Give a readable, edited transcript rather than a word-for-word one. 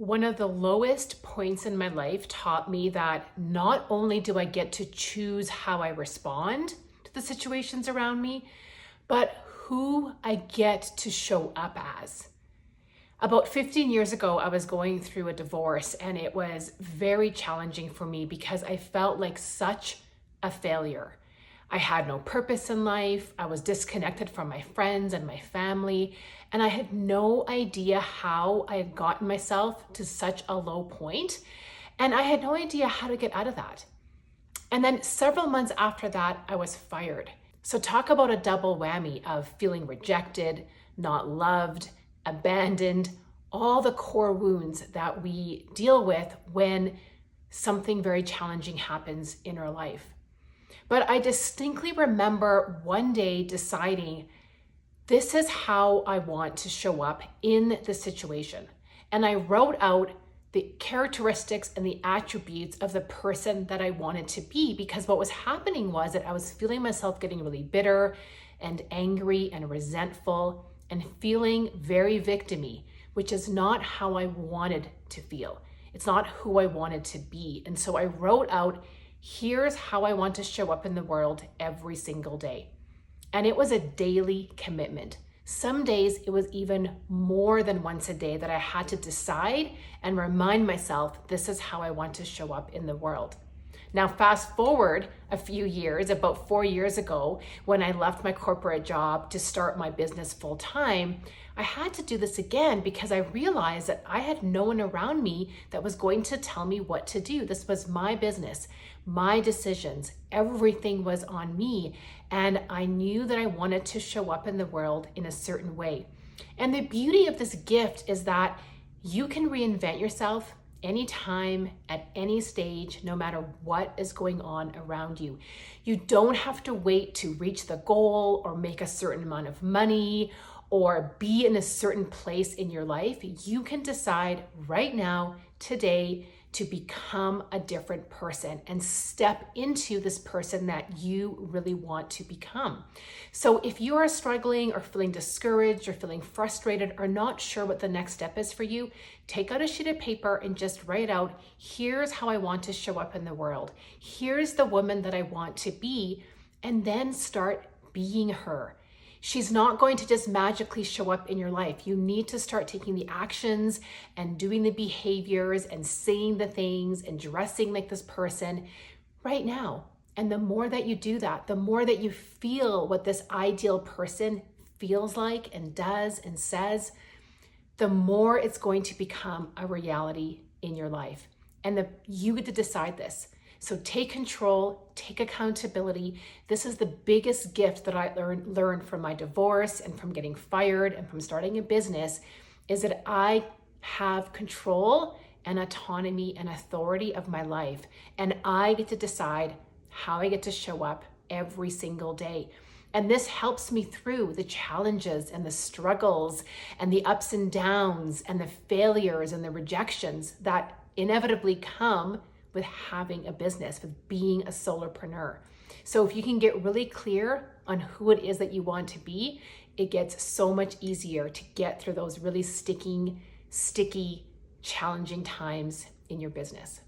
One of the lowest points in my life taught me that not only do I get to choose how I respond to the situations around me, but who I get to show up as. About 15 years ago, I was going through a divorce, and it was very challenging for me because I felt like such a failure. I had no purpose in life. I was disconnected from my friends and my family, and I had no idea how I had gotten myself to such a low point, and I had no idea how to get out of that. And then several months after that, I was fired. So talk about a double whammy of feeling rejected, not loved, abandoned, all the core wounds that we deal with when something very challenging happens in our life. But I distinctly remember one day deciding, this is how I want to show up in the situation. And I wrote out the characteristics and the attributes of the person that I wanted to be, because what was happening was that I was feeling myself getting really bitter and angry and resentful and feeling very victim-y, which is not how I wanted to feel. It's not who I wanted to be. And so I wrote out, here's how I want to show up in the world every single day. And it was a daily commitment. Some days it was even more than once a day that I had to decide and remind myself, this is how I want to show up in the world. Now, fast forward a few years, about 4 years ago, when I left my corporate job to start my business full time, I had to do this again because I realized that I had no one around me that was going to tell me what to do. This was my business, my decisions, everything was on me. And I knew that I wanted to show up in the world in a certain way. And the beauty of this gift is that you can reinvent yourself anytime, at any stage, no matter what is going on around you. You don't have to wait to reach the goal or make a certain amount of money or be in a certain place in your life. You can decide right now, today, to become a different person and step into this person that you really want to become. So if you are struggling or feeling discouraged or feeling frustrated or not sure what the next step is for you, take out a sheet of paper and just write out, here's how I want to show up in the world. Here's the woman that I want to be, and then start being her. She's not going to just magically show up in your life. You need to start taking the actions and doing the behaviors and saying the things and dressing like this person right now. And the more that you do that, the more that you feel what this ideal person feels like and does and says, the more it's going to become a reality in your life. And you get to decide this. So take control, take accountability. This is the biggest gift that I learned from my divorce and from getting fired and from starting a business, is that I have control and autonomy and authority of my life. And I get to decide how I get to show up every single day. And this helps me through the challenges and the struggles and the ups and downs and the failures and the rejections that inevitably come with having a business, with being a solopreneur. So if you can get really clear on who it is that you want to be, it gets so much easier to get through those really sticky, challenging times in your business.